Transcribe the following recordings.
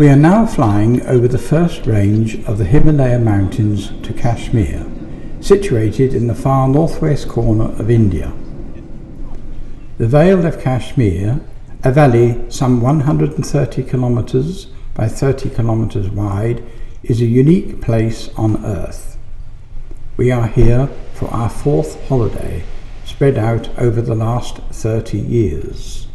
We are now flying over the first range of the Himalaya mountains to Kashmir, situated in the far northwest corner of India. The Vale of Kashmir, a valley some 130 kilometres by 30 kilometres wide, is a unique place on earth. We are here for our fourth holiday, spread out over the last 30 years.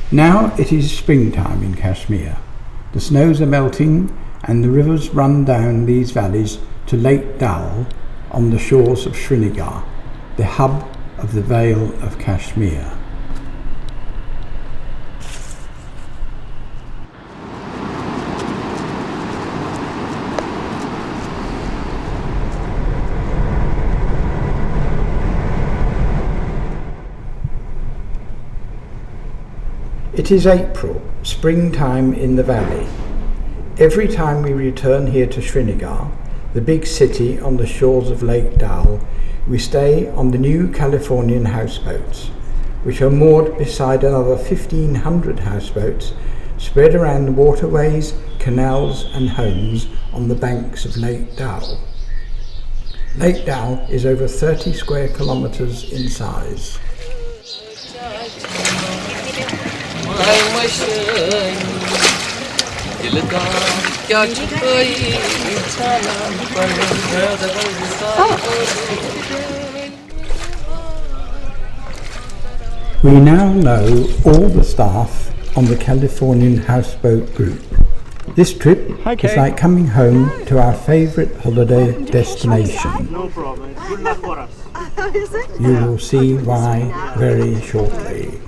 Now it is springtime in Kashmir. The snows are melting and the rivers run down these valleys to Lake Dal on the shores of Srinagar, the hub of the Vale of Kashmir. It is April, springtime in the valley. Every time we return here to Srinagar, the big city on the shores of Lake Dal, we stay on the new Californian houseboats, which are moored beside another 1,500 houseboats spread around the waterways, canals and homes on the banks of Lake Dal. Lake Dal is over 30 square kilometres in size. We now know all the staff on the Californian houseboat group. This trip is like coming home to our favourite holiday destination. No problem. Good luck for us. You will see why very shortly.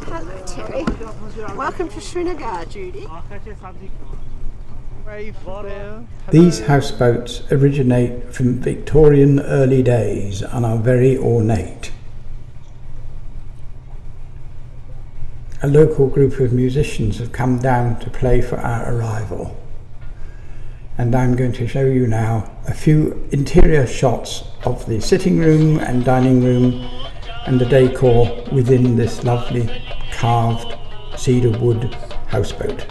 Hello, Terry. Welcome to Srinagar, Judy. These houseboats originate from Victorian early days and are very ornate. A local group of musicians have come down to play for our arrival. And I'm going to show you now a few interior shots of the sitting room and dining room and the decor within this lovely carved cedar wood houseboat.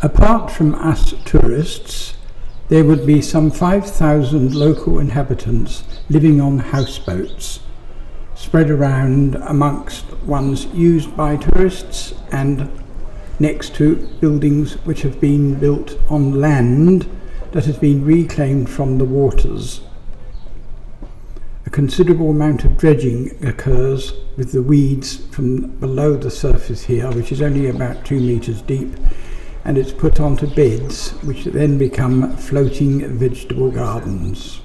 Apart from us tourists, there would be some 5,000 local inhabitants living on houseboats, spread around amongst ones used by tourists and next to buildings which have been built on land that has been reclaimed from the waters. A considerable amount of dredging occurs with the weeds from below the surface here, which is only about 2 meters deep, and it's put onto beds which then become floating vegetable gardens.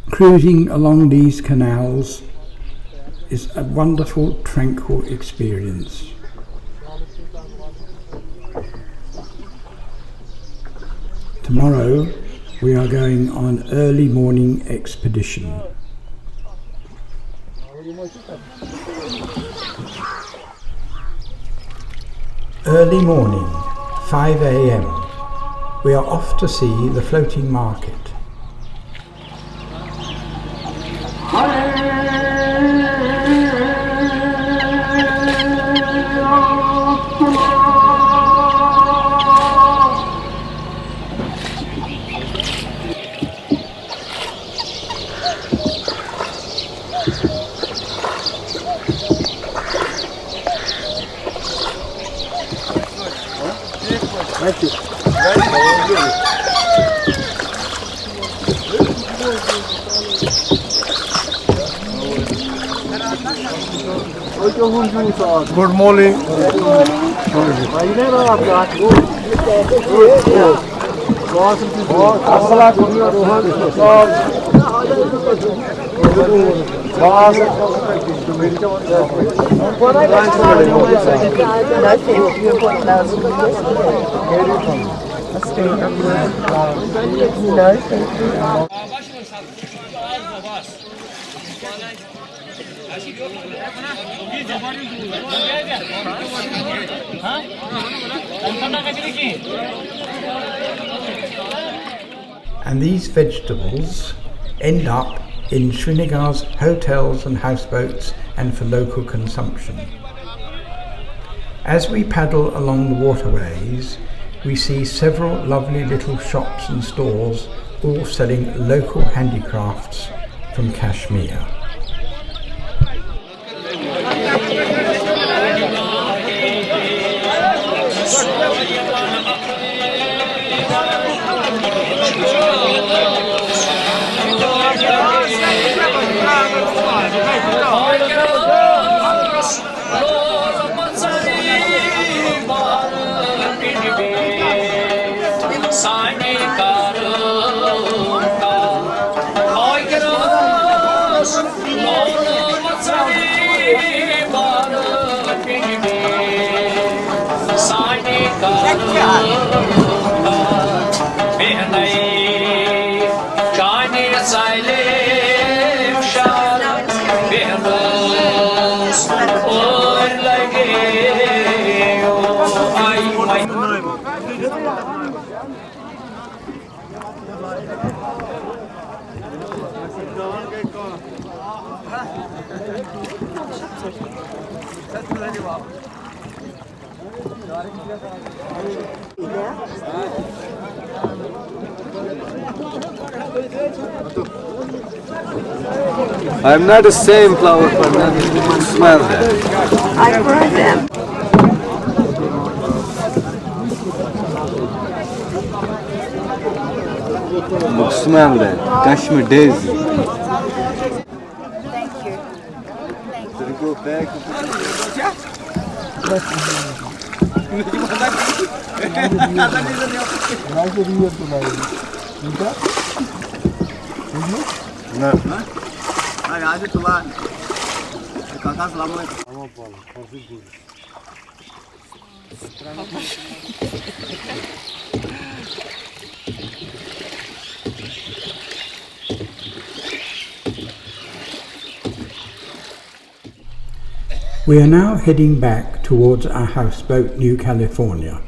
Cruising along these canals is a wonderful, tranquil experience. Tomorrow we are going on an early morning expedition. Early morning, 5 a.m. We are off to see the floating market. Good morning. And these vegetables end up in Srinagar's hotels and houseboats and for local consumption. As we paddle along the waterways, we see several lovely little shops and stores all selling local handicrafts from Kashmir. I'm not the same flower for nothing. Smell that. I grow them. Smell that. Kashmir daisy. Thank you. Go back. We are now heading back towards our houseboat, New California.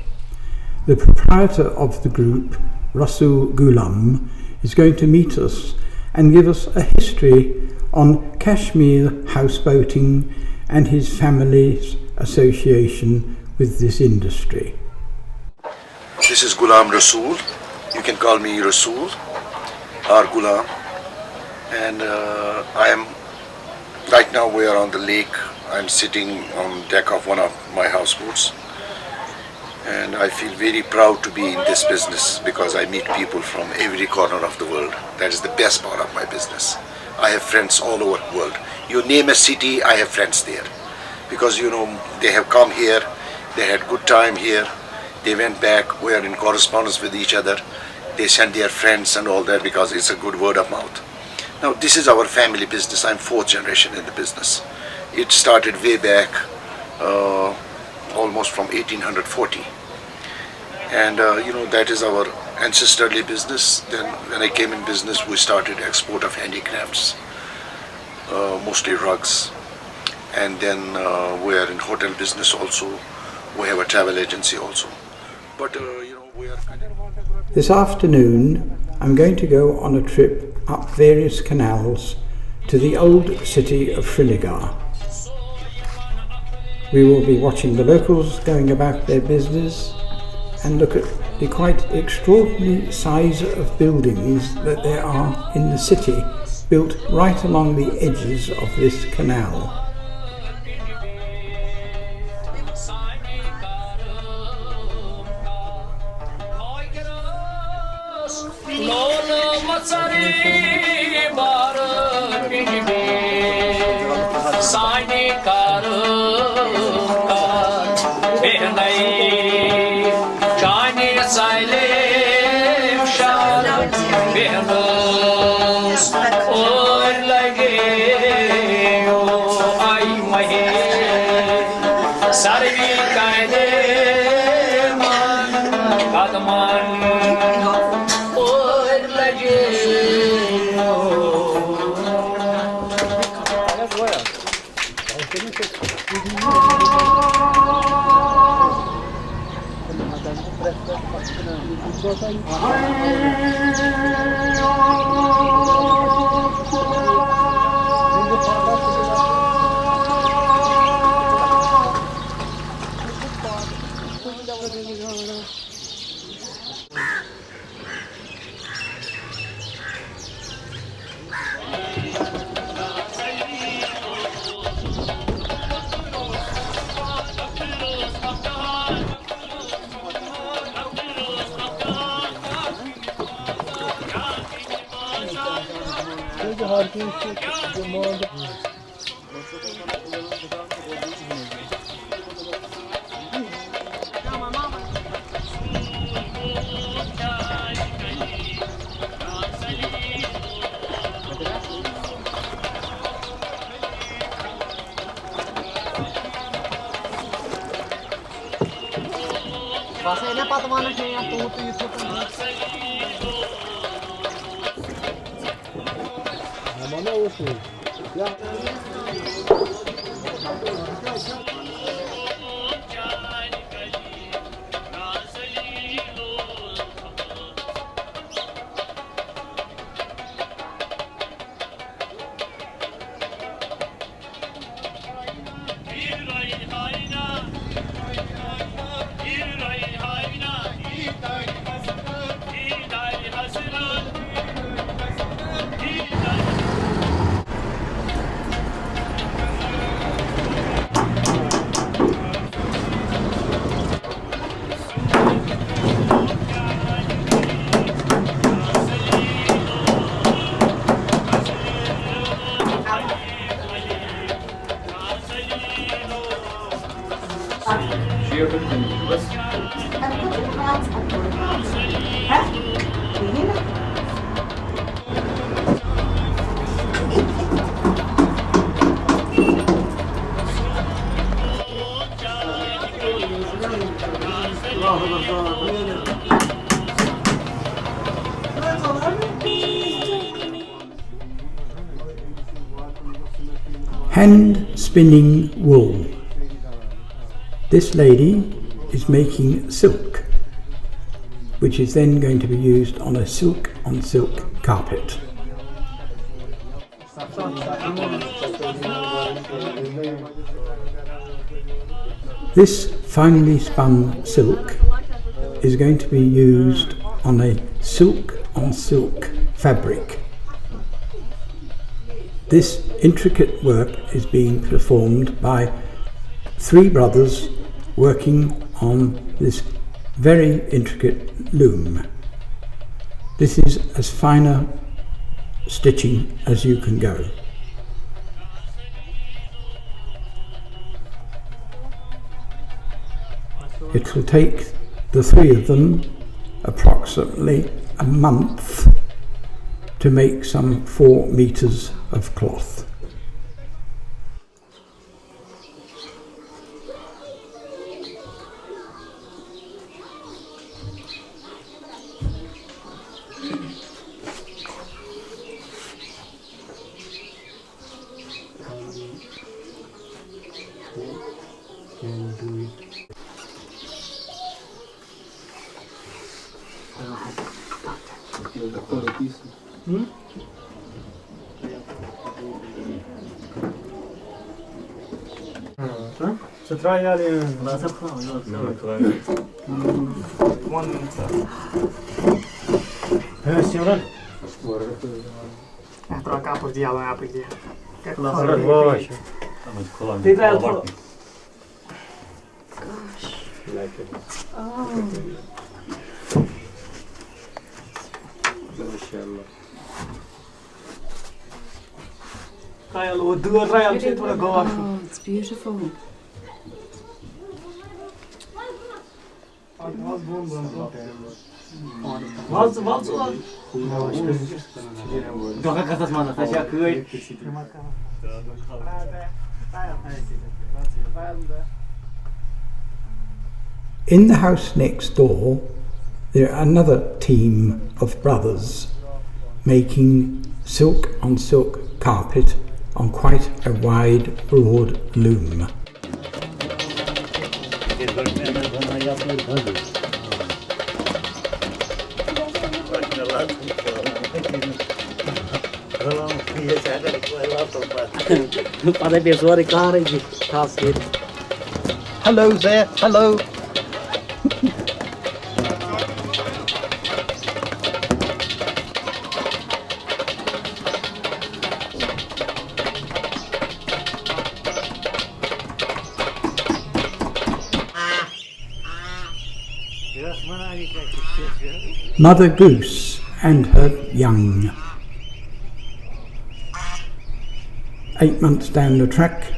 The proprietor of the group, Rasul Ghulam, is going to meet us and give us a history on Kashmir houseboating and his family's association with this industry. This is Ghulam Rasul. You can call me Rasul or Ghulam. And right now we are on the lake. I'm sitting on deck of one of my houseboats. And I feel very proud to be in this business because I meet people from every corner of the world. That is the best part of my business. I have friends all over the world. You name a city, I have friends there. Because they have come here, they had good time here, they went back, we are in correspondence with each other. They send their friends and all that because it's a good word of mouth. Now this is our family business. I'm fourth generation in the business. It started way back, almost from 1840. And that is our ancestrally business. Then when I came in business, we started export of handicrafts, mostly rugs. And then we are in hotel business also. We have a travel agency also. But we are kind of... This afternoon, I'm going to go on a trip up various canals to the old city of Srinagar. We will be watching the locals going about their business and look at the quite extraordinary size of buildings that there are in the city, built right along the edges of this canal. Hand spinning wool. This lady is making silk, which is then going to be used on a silk on silk carpet. This finely spun silk is going to be used on a silk on silk fabric. This intricate work is being performed by 3 brothers working on this very intricate loom. This is as finer stitching as you can go. It will take the 3 of them approximately a month to make some 4 meters of cloth. So try Ali. Efter att kapos dia lang apik dia. Dit wel. Oh, it's beautiful. In the house next door, there are another team of brothers making silk on silk carpet on quite a wide, broad loom. Hello there, hello. Mother Goose and her young. 8 months down the track,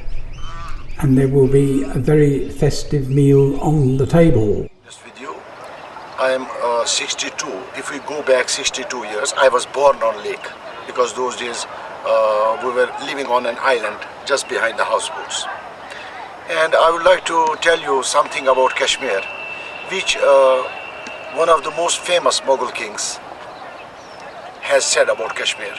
and there will be a very festive meal on the table. This video, I am 62. If we go back 62 years, I was born on lake because those days we were living on an island just behind the houseboats. And I would like to tell you something about Kashmir, which one of the most famous Mughal kings has said about Kashmir,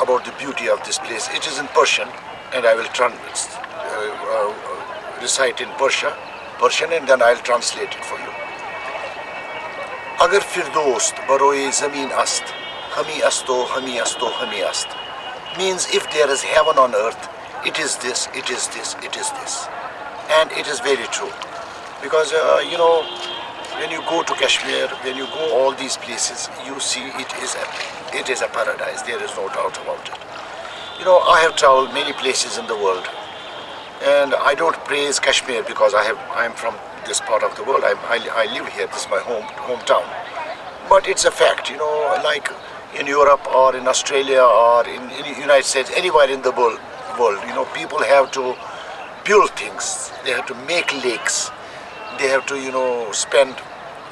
about the beauty of this place. It is in Persian, and I will recite in Persian, and then I'll translate it for you. Agar firdost baroe zameen ast, hami asto, hami asto, hami ast. Means if there is heaven on earth, it is this, it is this, it is this. And it is very true. Because, when you go to Kashmir, when you go all these places, you see it is a paradise. There is no doubt about it. I have traveled many places in the world, and I don't praise Kashmir because I'm from this part of the world. I live here. This is my hometown. But it's a fact. Like in Europe or in Australia or in the United States, anywhere in the world, people have to build things. They have to make lakes. They have to, spend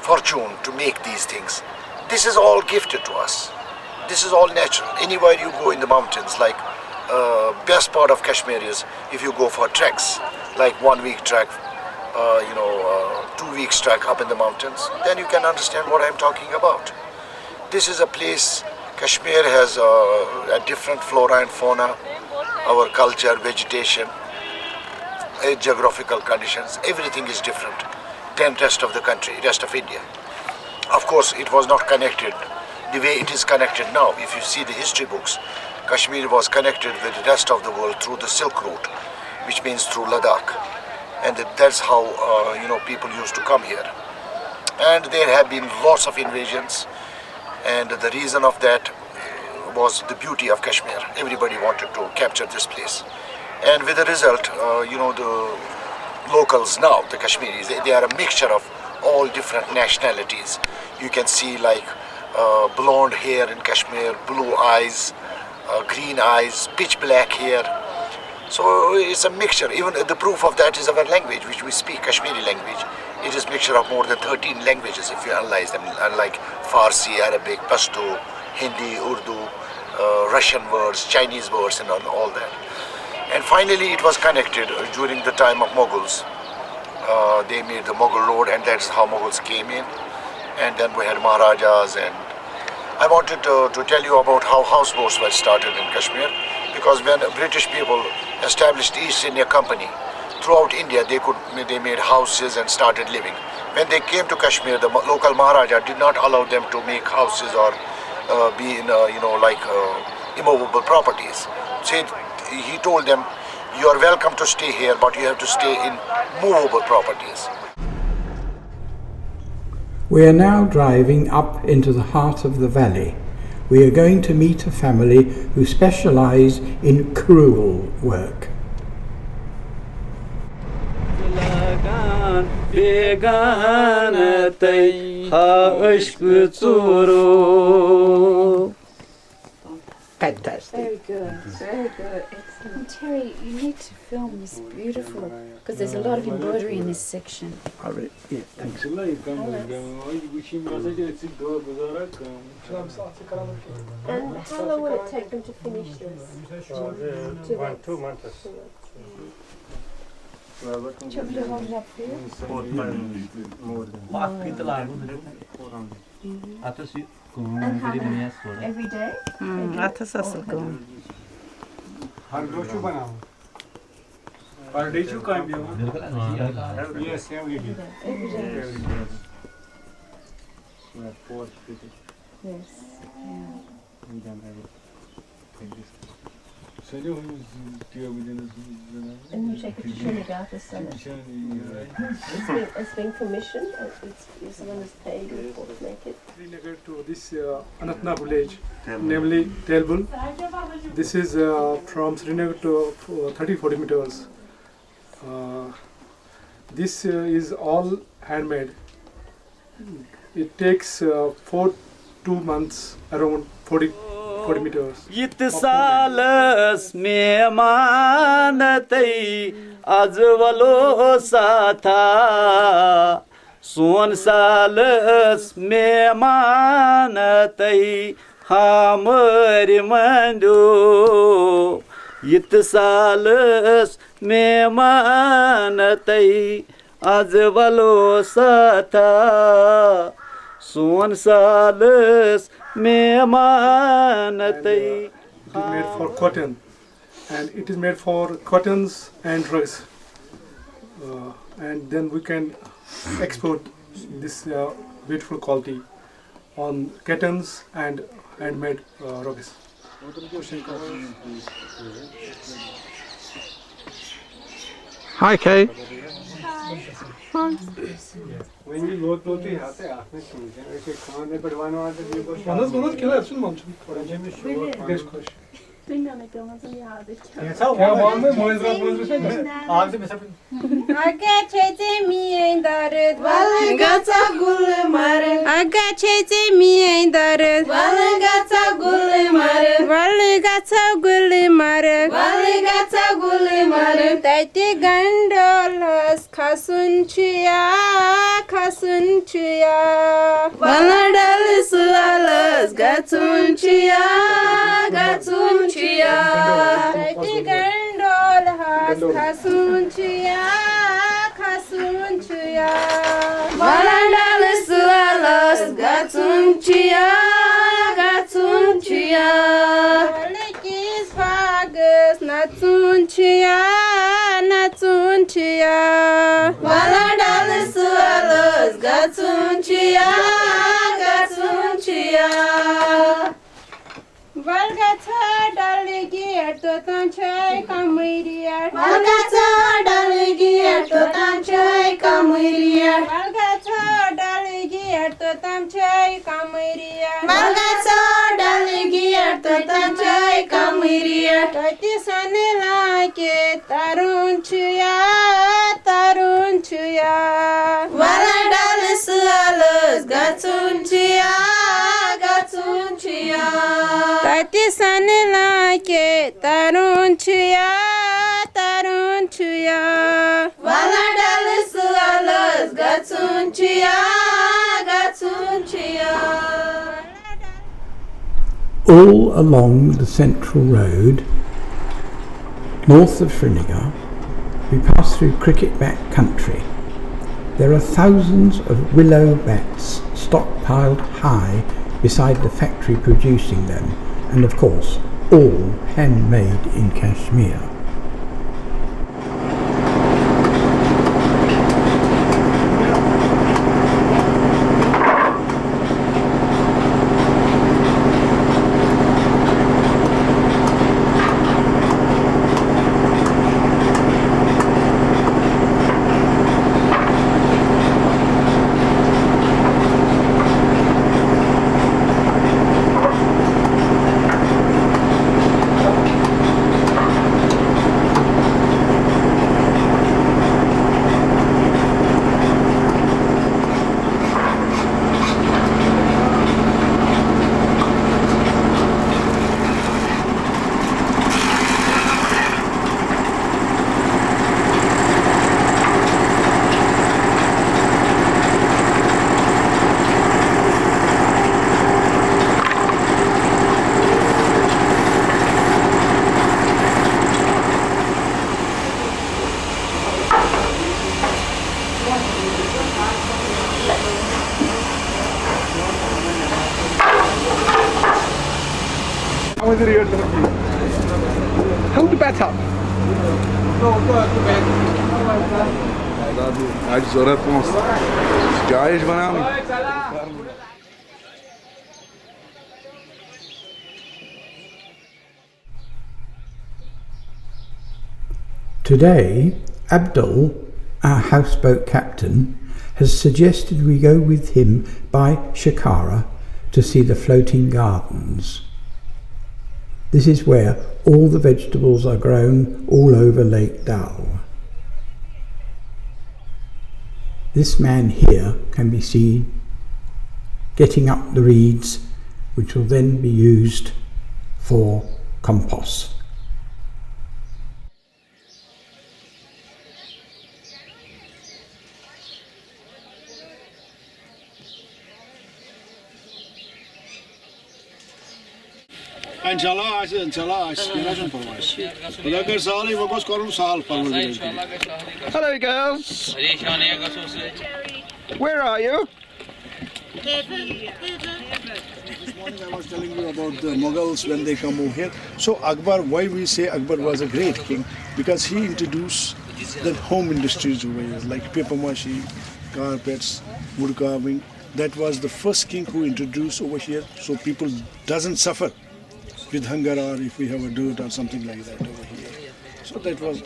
fortune to make these things. This is all gifted to us. This is all natural. Anywhere you go in the mountains, like best part of Kashmir is if you go for treks, like 1 week trek, 2 weeks trek up in the mountains, then you can understand what I'm talking about. This is a place, Kashmir has a different flora and fauna, our culture, vegetation, geographical conditions, everything is different than rest of the country, rest of India. Of course, it was not connected the way it is connected now. If you see the history books, Kashmir was connected with the rest of the world through the Silk Route, which means through Ladakh. And that's how, people used to come here. And there have been lots of invasions, and the reason of that was the beauty of Kashmir. Everybody wanted to capture this place. And with the result, the locals now, the Kashmiris, they are a mixture of all different nationalities. You can see like blonde hair in Kashmir, blue eyes, green eyes, pitch black hair. So it's a mixture. Even the proof of that is our language, which we speak, Kashmiri language. It is a mixture of more than 13 languages if you analyze them, like Farsi, Arabic, Pashto, Hindi, Urdu, Russian words, Chinese words, and all that. And finally it was connected during the time of Mughals. They made the Mughal road, and that's how Mughals came in. And then we had Maharajas, and I wanted to tell you about how houseboats were started in Kashmir, because when British people established the East India Company, throughout India they made houses and started living. When they came to Kashmir, the local Maharaja did not allow them to make houses or be in immovable properties. So he told them, you are welcome to stay here, but you have to stay in movable properties. We are now driving up into the heart of the valley. We are going to meet a family who specialise in crewel work. fantastic. Very good, very good. Excellent. Terry, you need to film this beautiful, because there's a lot of embroidery in this section. Yeah, thanks. And how long will it take them to finish this? 2 months. Do you want me to hold it up for you? And how many? Every day? Atas asıl kılın. Yes, every day. Every day. Yes. And you take it to Srinagar to sell it. It's been commissioned. Someone has paid you to make it. Srinagar to this Anantnag village, namely Telbul. This is from Srinagar to 30-40 meters. This is all handmade. It takes 2 months, around 40 meters. Yitsalas memanatei azvalo satha son salas memanatei hamari mando yitsalas memanatei azvalo satha son salas memanatei. It is made for cotton, and it is made for cottons and rugs, and then we can export this beautiful quality on cottons and handmade rugs. Hi, Kay. When you load to the house, I can't but one was Bana kira yapsın mı amcım? Geç koş. Ya var mı? Moizra Ağzı mesela Agaçete miyen darıt, valgaça gul marı. Agaçete miyen darıt, valgaça gul marı. Valgaça gul marı, valgaça gul marı. Tati gandolos kasunçuya, kasunçuya. Valadal sualos gatunçuya, gatunçuya. Tati gandolos kasunçuya, kasunçuya. Valadal sualos gatunçuya, gatunçuya. Valikis vagas natunçuya, natunçuya. Valadal sualos gatunçuya, gatunçuya. Valgaça dalgi ertotan çay kamıriyar. Valgaça dalgi ertotan çay kamıriyar. Valgaça dalgi ertotan çay kamıriyar. Valgaça dalgi ertotan çay kamıriyar. Tati sanela ke tarunçuya, tarunçuya. Valadal sualos gatunçuya, gatunçuya. Tati sanela ke tarunçuya, tarunçuya. Valadal sualos gatunçuya, gatunçuya. All along the central road, north of Srinagar, we pass through cricket-back country. There are thousands of willow bats stockpiled high beside the factory producing them, and of course, all handmade in Kashmir. Hold the bat up. आज जरूरत पहुंच जायज बना Today, Abdul, our houseboat captain, has suggested we go with him by Shikara to see the floating gardens. This is where all the vegetables are grown all over Lake Dal. This man here can be seen getting up the reeds, which will then be used for compost. Inshallah, Hello girls. Where are you? This morning I was telling you about the Mughals when they come over here. So Akbar, why we say Akbar was a great king? Because he introduced the home industries over here, like paper mache, carpets, wood carving. That was the first king who introduced over here, so people doesn't suffer with hunger or if we have a dirt or something like that over here. So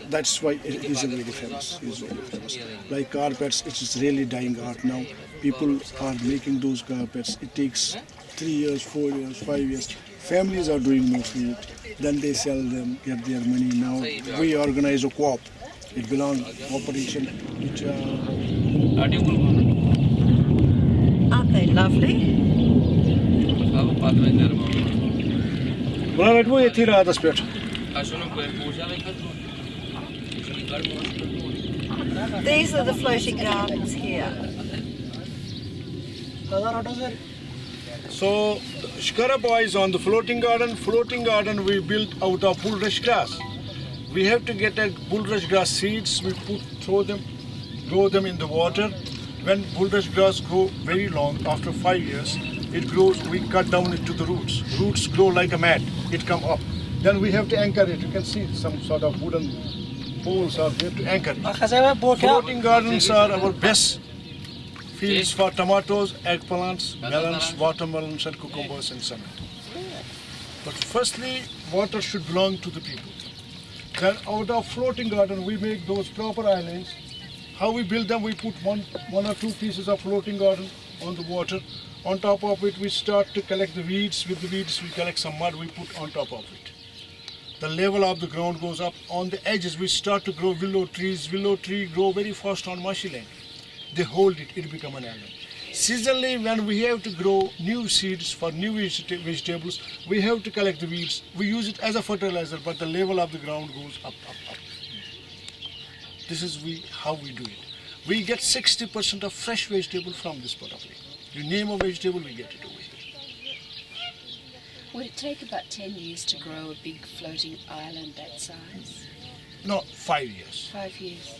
that's why he's a very famous. He's very famous. Like carpets, it is really dying art now. People are making those carpets. It takes 3 years, 4 years, 5 years. Families are doing mostly it. Then they sell them, get their money. Now we organize a co-op. It belongs operation. Aren't they lovely? These are the floating gardens here. So Shikara boys on the floating garden. Floating garden we built out of bulrush grass. We have to get a bulrush grass seeds. We grow them in the water. When bulrush grass grow very long, after 5 years, it grows. We cut down it to the roots. Roots grow like a mat. It come up. Then we have to anchor it. You can see some sort of wooden poles are there to anchor it. Floating gardens are our best fields for tomatoes, eggplants, melons, watermelons and cucumbers and cement. But firstly, water should belong to the people. Then out of floating garden, we make those proper islands. How we build them, we put one or two pieces of floating garden on the water. On top of it, we start to collect the weeds. With the weeds, we collect some mud, we put on top of it. The level of the ground goes up. On the edges, we start to grow willow trees. Willow tree grow very fast on marshy land. They hold it, it become an island. Seasonally, when we have to grow new seeds for new vegetables, we have to collect the weeds. We use it as a fertilizer, but the level of the ground goes up, up, up. This is how we do it. We get 60% of fresh vegetable from this part of it. You name a vegetable, we get it over here. Would it take about 10 years to grow a big floating island that size? No, 5 years. 5 years.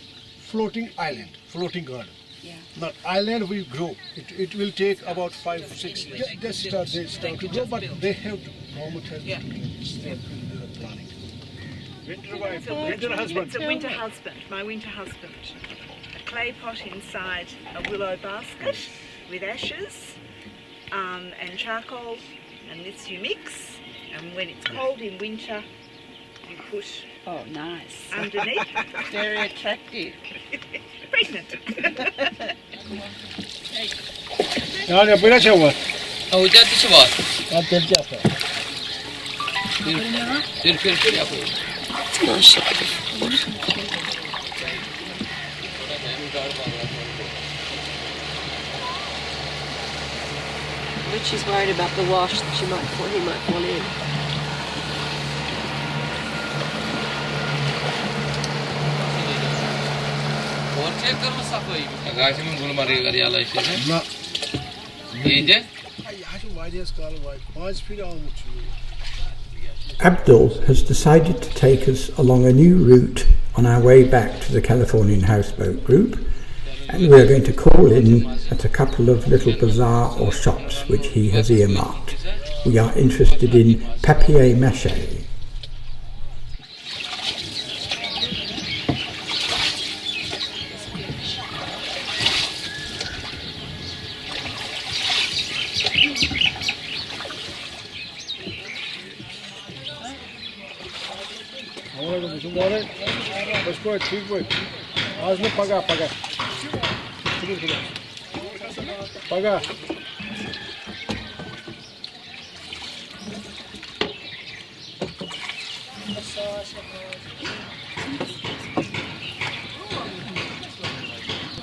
Floating island, floating garden. Yeah. Not island we grow. It will take about 5 or 6 years. They start to grow, but they have to. Government has to start the planning. Winter wife, winter husband. It's a winter husband, my winter husband. A clay pot inside a willow basket with ashes and charcoal, and this you mix, and when it's cold in winter you put underneath. Very attractive. Pregnant. Yani böyle şey var. Ucatlısı var. Tepki yapar. Kır yapıyor. But she's worried about the wash. He might fall in. Abdul has decided to take us along a new route on our way back to the Californian houseboat group, and we're going to call in at a couple of little bazaar or shops which he has earmarked. we are interested in papier mache.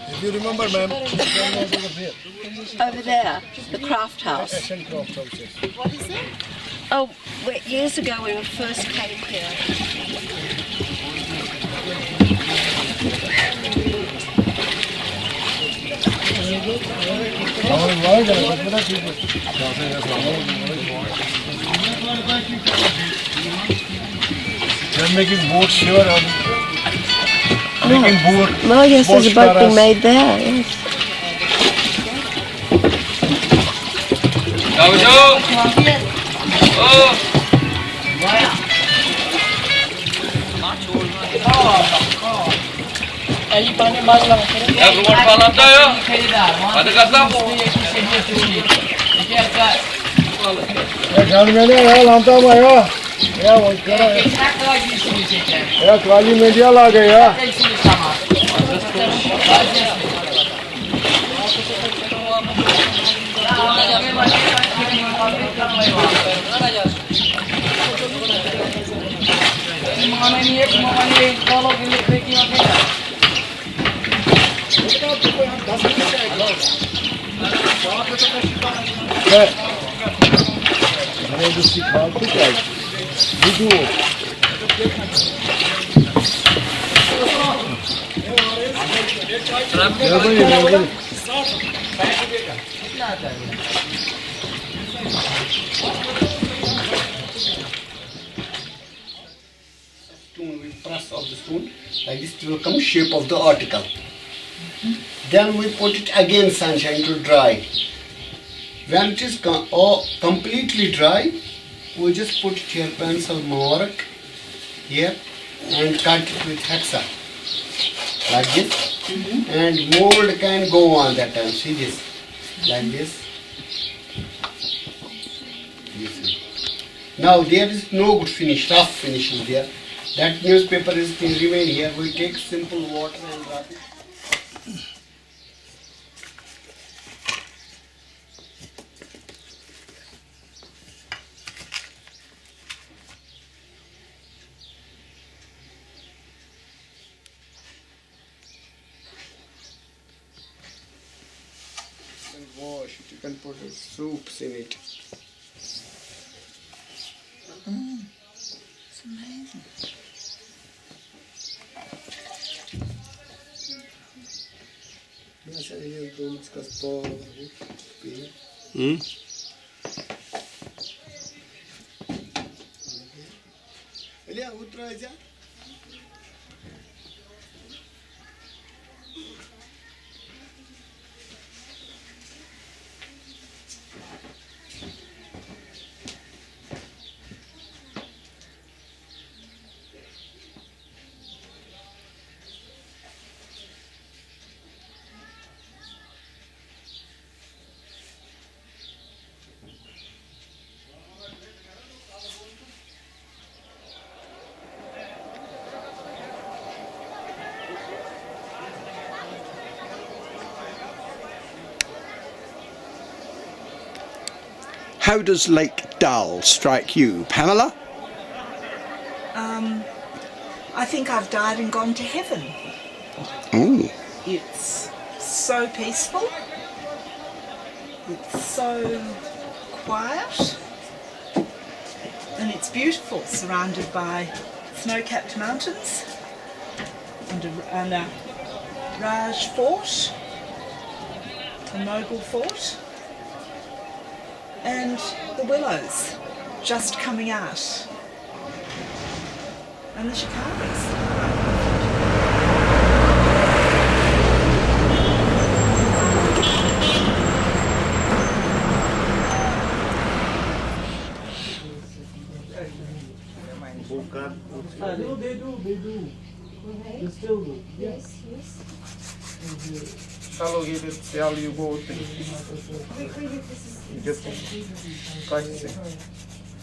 If you remember, ma'am, Over there, the craft house. What is it? Oh, years ago when we first came here. they're making boats here and making boat. Oh, yes, there's a boat being made there, yes. काली media ला गए यार We press of the stone like this to become shape of the article. Then we put it again sunshine to dry. When it is completely dry, we just put it here pencil mark here and cut it with hexa like this, and mold can go on that time. See this like this. Now there is no good finish, rough finish is there. That newspaper is can remain here. We take simple water and wrap it. And wash it. You can put soups in it. It's amazing. How does Lake Dal strike you, Pamela? I think I've died and gone to heaven. Ooh. It's so peaceful. It's so quiet. And it's beautiful, surrounded by snow-capped mountains and a Raj fort, a Mughal fort, and the willows just coming out, and the shikaris. Yes, yes. Shallow gated shell you go with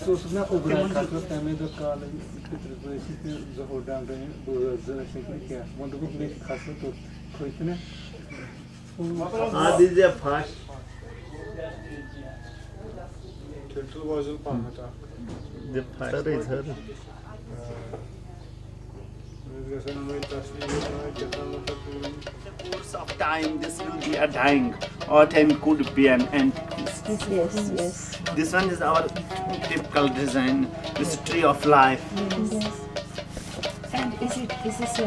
So na ubra khatra tame do kala khatra do isi zo dang de bo zo sekli kya mondo ko make khatra to khoitne this is a fast total was pamata the fast is her the course of time this will be a dying or time could be an end. Yes, yes. This one is our typical design, this tree of life. Yes. And is this a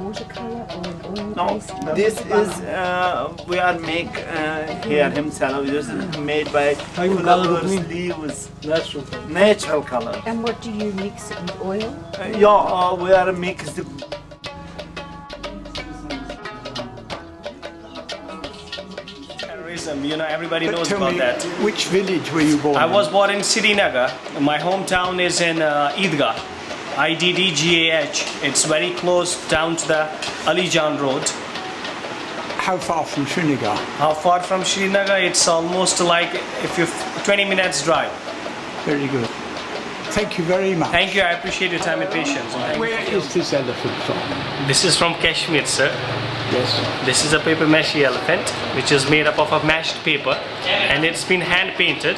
watercolor or an oil? No, this is we are make here himself. This is made by flowers, leaves, natural color. And what do you mix it with oil? We are mixed. Terrorism, you know, everybody knows Tell about me, that. which village were you born I in? was born in Srinagar. My hometown is in Idgah, IDDGAH. It's very close down to the Alijan Road. How far from Srinagar? How far from Srinagar? It's almost like if you 20 minutes drive. Very good. Thank you very much. Thank you. I appreciate your time and patience. Where is this elephant from? This is from Kashmir, sir. Yes. This is a paper mache elephant, which is made up of a mashed paper, and it's been hand painted.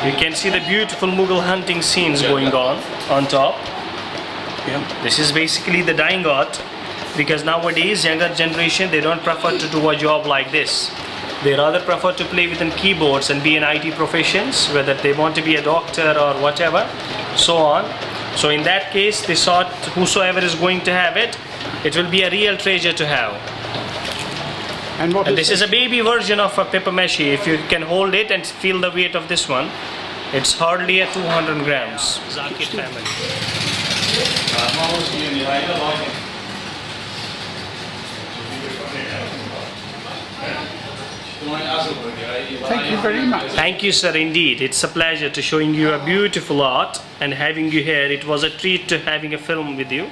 You can see the beautiful Mughal hunting scenes going on top. Yeah. This is basically the dying art, because nowadays younger generation, they don't prefer to do a job like this. They rather prefer to play within keyboards and be in IT professions, whether they want to be a doctor or whatever, so on. So in that case, they thought whosoever is going to have it, it will be a real treasure to have. And this is a baby version of a paper mache. If you can hold it and feel the weight of this one, it's hardly a 200 grams. Zakir family. Thank you very much. Thank you, sir, indeed. It's a pleasure to showing you a beautiful art and having you here. It was a treat to having a film with you.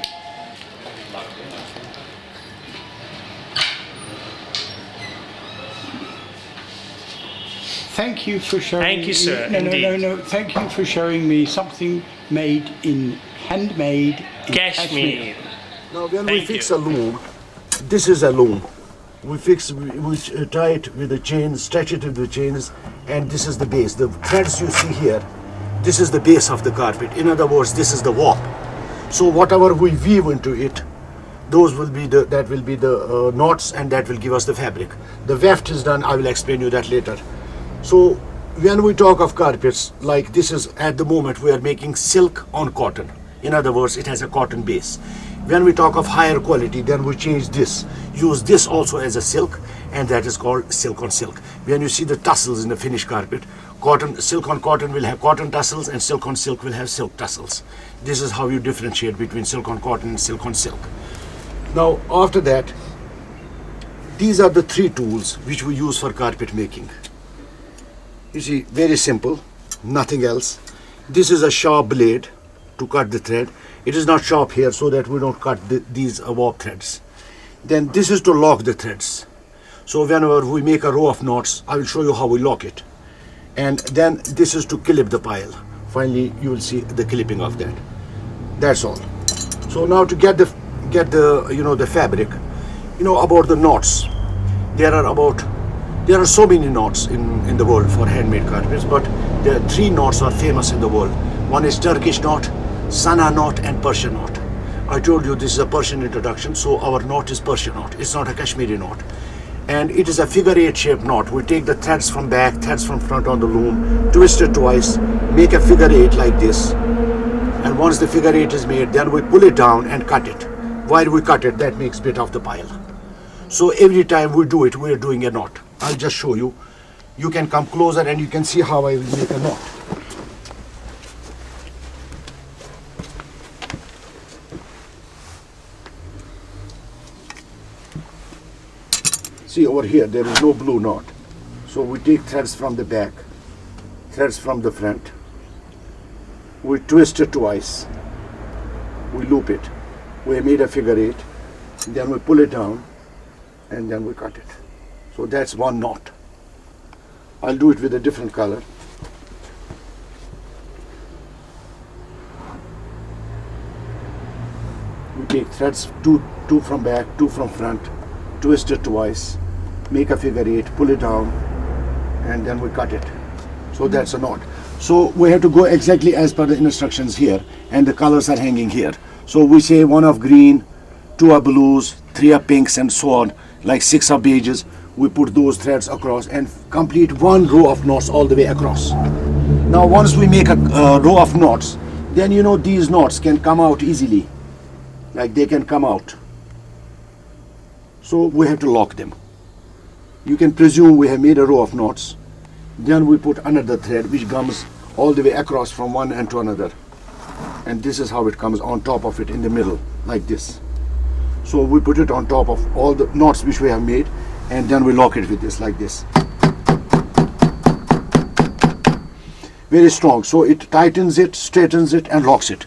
Thank you for showing Thank you, sir. No, Indeed. no. Thank you for showing me something handmade in Kashmir. Now when we Thank fix you. a loom, this is a loom. We tie it with a chain, stretch it with the chains, and this is the base. The threads you see here, this is the base of the carpet. In other words, this is the warp. So whatever we weave into it, those will be the knots, and that will give us the fabric. The weft is done. I will explain you that later. So when we talk of carpets, like this is at the moment we are making silk on cotton. In other words, it has a cotton base. When we talk of higher quality, then we change this, use this also as a silk, and that is called silk on silk. When you see the tassels in the finished carpet, silk on cotton will have cotton tassels, and silk on silk will have silk tassels. This is how you differentiate between silk on cotton and silk on silk. Now after that, these are the three tools which we use for carpet making. You see, very simple, nothing else. This is a sharp blade to cut the thread. It is not sharp here so that we don't cut these warp threads. Then this is to lock the threads. So whenever we make a row of knots, I will show you how we lock it. And then this is to clip the pile. Finally, you will see the clipping of that. That's all. So now to get the fabric, about the knots. There are so many knots in the world for handmade carpets, but there are 3 knots are famous in the world. One is Turkish knot, Sana knot, and Persian knot. I told you this is a Persian introduction, so our knot is Persian knot. It's not a Kashmiri knot. And it is a figure-8 shaped knot. We take the threads from back, threads from front on the loom, twist it twice, make a figure-8 like this. And once the figure-8 is made, then we pull it down and cut it. While we cut it, that makes bit of the pile. So every time we do it, we are doing a knot. I'll just show you. You can come closer and you can see how I will make a knot. See over here, there is no blue knot. So we take threads from the back, threads from the front. We twist it twice. We loop it. we made a figure 8, then we pull it down and then we cut it. So that's one knot. I'll do it with a different color. We take threads, two from back, 2 from front, twist it twice, make a figure 8, pull it down, and then we cut it. So that's a knot. So we have to go exactly as per the instructions here, and the colors are hanging here. So we say 1 of green, 2 of blues, 3 of pinks, and so on, like 6 of beiges. We put those threads across and complete 1 row of knots all the way across. Now once we make a row of knots, then you know these knots can come out easily, like they can come out. So we have to lock them. You can presume we have made a row of knots. Then we put another thread which comes all the way across from one end to another. And this is how it comes on top of it in the middle, like this. So we put it on top of all the knots which we have made, and then we lock it with this, like this. Very strong, so it tightens it, straightens it, and locks it.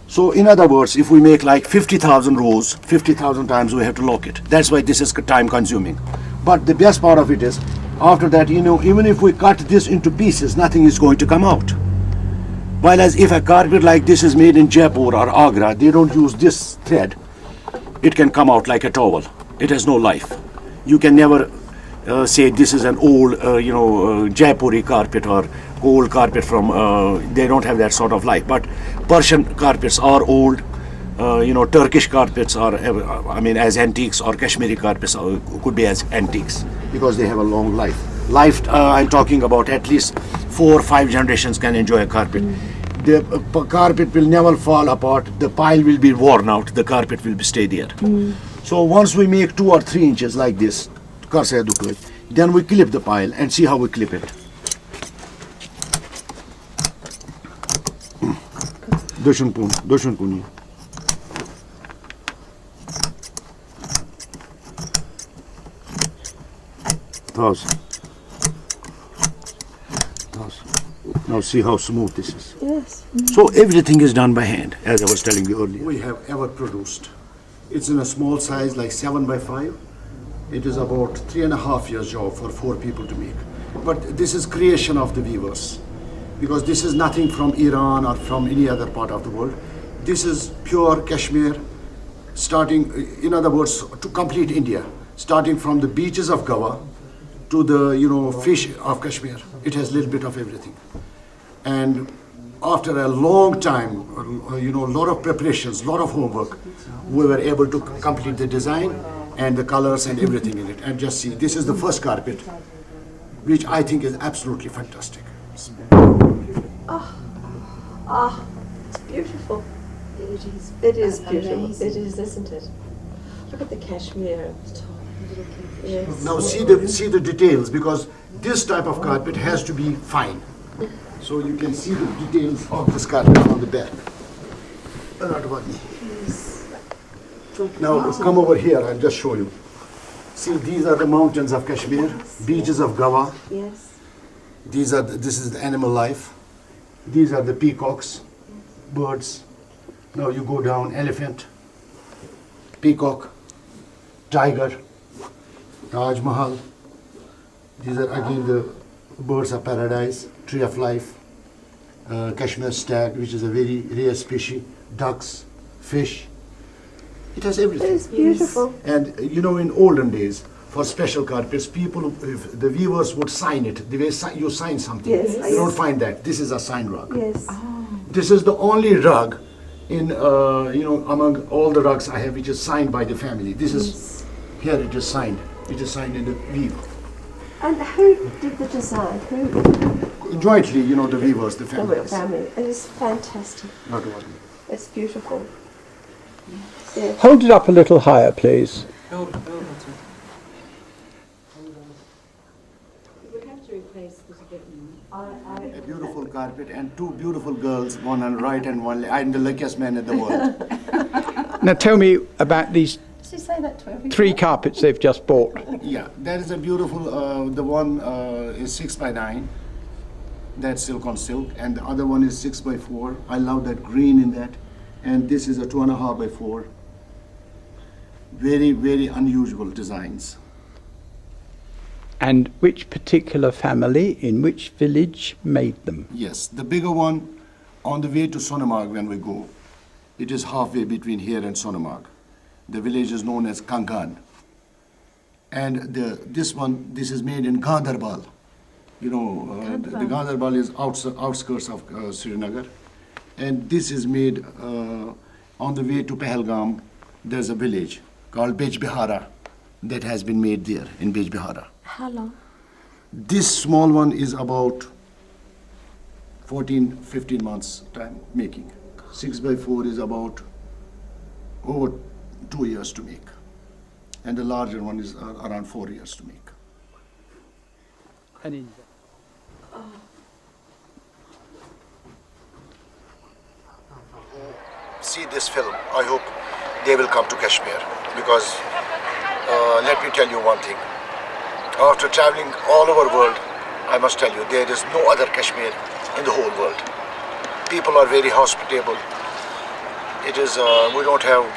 So in other words, if we make like 50,000 rows, 50,000 times we have to lock it. That's why this is time consuming. But the best part of it is, after that, you know, even if we cut this into pieces, nothing is going to come out. While as if a carpet like this is made in Jaipur or Agra, they don't use this thread. It can come out like a towel. It has no life. You can never say this is an old, Jaipuri carpet or old carpet from, they don't have that sort of life. But Persian carpets are old, Turkish carpets are, as antiques, or Kashmiri carpets could be as antiques because they have a long life. I'm talking about at least 4 or 5 generations can enjoy a carpet. The carpet will never fall apart, the pile will be worn out, the carpet will stay there. So once we make 2 or 3 inches like this, then we clip the pile and see how we clip it. Doshan puni. Now see how smooth this is. Yes. So everything is done by hand, as I was telling you earlier. We have ever produced. It's in a small size, like 7 by 5. It is about 3.5 years job for 4 people to make. But this is creation of the weavers, because this is nothing from Iran or from any other part of the world. This is pure Kashmir, starting, in other words, to complete India, starting from the beaches of Goa to the fish of Kashmir. It has a little bit of everything. And after a long time, a lot of preparations, lot of homework, we were able to complete the design and the colors and everything in it. And just see, this is the first carpet, which I think is absolutely fantastic. It's beautiful. It is beautiful. Amazing. It is, isn't it? Look at the cashmere at the top. Yes. Now see the details, because this type of carpet has to be fine. So you can see the details of this carpet on the back. Yes. Now come over here, I'll just show you. See, these are the mountains of Kashmir, beaches of Goa. Yes. This is the animal life. These are the peacocks, birds. Now you go down, elephant, peacock, tiger, Taj Mahal. These are again the birds of paradise, tree of life, Kashmir stag, which is a very rare species, ducks, fish. It has everything. It's beautiful. And in olden days, for special carpets, if the viewers would sign it, the way you sign something. Yes. You don't find that. This is a signed rug. Yes. This is the only rug in, among all the rugs I have, which is signed by the family. This is, here it is signed. It is signed in the weave. And who did the design? Who? Jointly, the weavers, the The families. family. It is fantastic. Not one. It's beautiful. Yes. Hold it up a little higher, please. We have to replace this a bit. A beautiful carpet and 2 beautiful girls, one on the right and one left. I'm the luckiest man in the world. Now tell me about these Does he say that to everyone? 3 carpets they've just bought. Yeah, that is a beautiful, the one is 6 by 9. That's silk on silk. And the other one is 6 by 4. I love that green in that. And this is a 2.5 by 4. very, very unusual designs. And which particular family in which village made them? Yes, the bigger one on the way to Sonamarg when we go. It is halfway between here and Sonamarg. The village is known as Kangan. And this is made in Gandarbal. You know, the Gandarbal is outskirts of Srinagar. And this is made on the way to Pahalgam. There's a village called Bijbihara that has been made there in Bijbihara. How long? This small one is about 14, 15 months time making. 6x4 is about over 2 years to make. And the larger one is around 4 years to make. See this film. I hope they will come to Kashmir because let me tell you one thing. After traveling all over the world, I must tell you, there is no other Kashmir in the whole world. People are very hospitable. It is, we don't have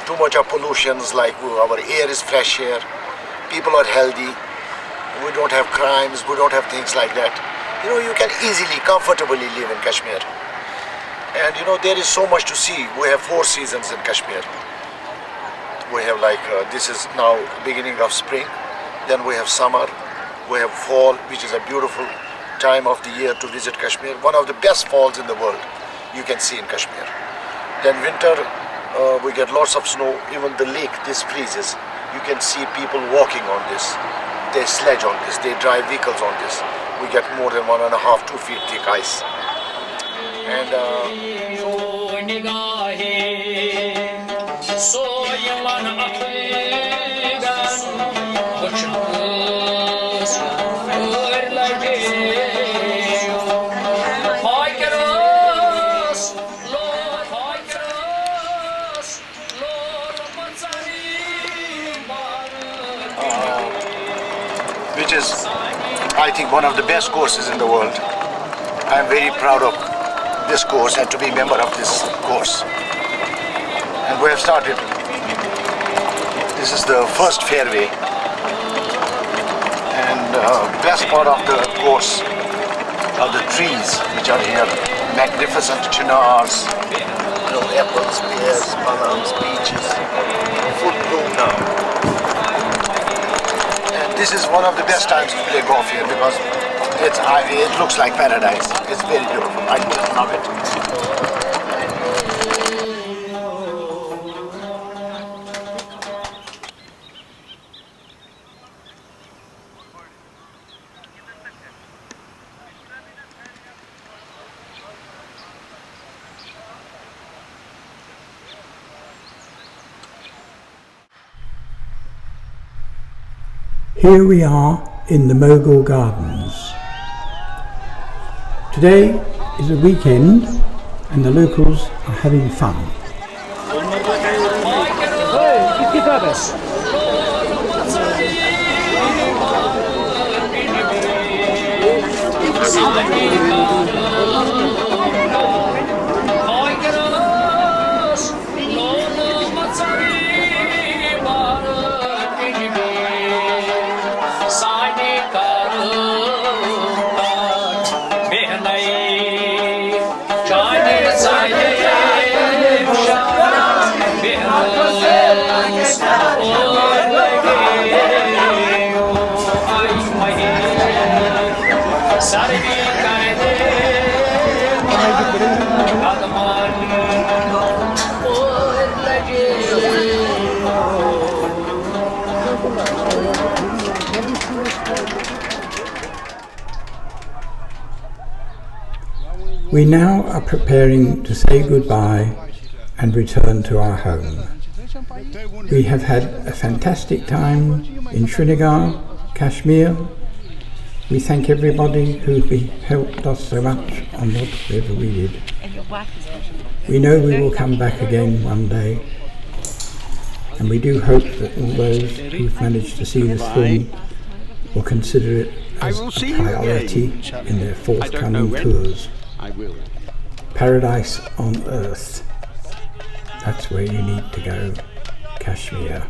too much of pollutions, like our air is fresh air. People are healthy. We don't have crimes, we don't have things like that. You know, you can easily, comfortably live in Kashmir. And you know, there is so much to see. We have 4 seasons in Kashmir. We have like, this is now beginning of spring. Then we have summer, we have fall, which is a beautiful time of the year to visit Kashmir. One of the best falls in the world you can see in Kashmir. Then winter, we get lots of snow. Even the lake, this freezes. You can see people walking on this. They sledge on this, they drive vehicles on this. We get more than 1.5, 2 feet thick ice. And which is, I think, one of the best courses in the world. I am very proud of this course and to be a member of this course. And we have started. This is the first fairway. And best part of the course are the trees which are here. Magnificent chinars, you know, apples, pears, bananas, peaches, full bloom now. This is one of the best times to play golf here because it looks like paradise. It's very beautiful. I just love it. Here we are in the Mughal Gardens. Today is a weekend and the locals are having fun. We now are preparing to say goodbye and return to our home. We have had a fantastic time in Srinagar, Kashmir. We thank everybody who helped us so much on whatever we did. We know we will come back again one day, and we do hope that all those who've managed to see this film will consider it as a priority in their forthcoming tours. Paradise on earth. That's where you need to go. Kashmir.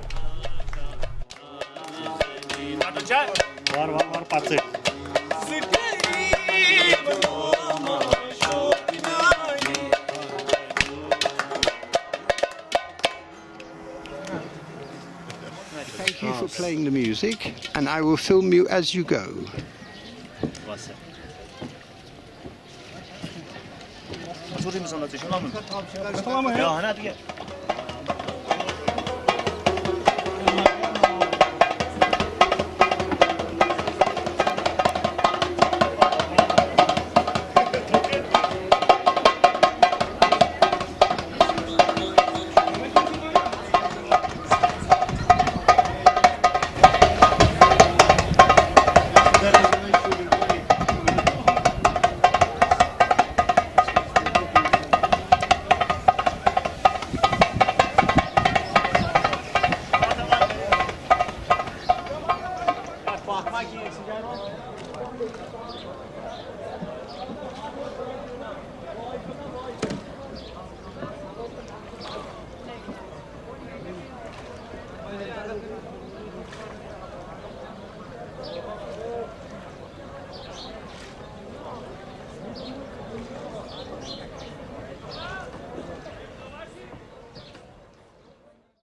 Thank you for playing the music, and I will film you as you go. Ya,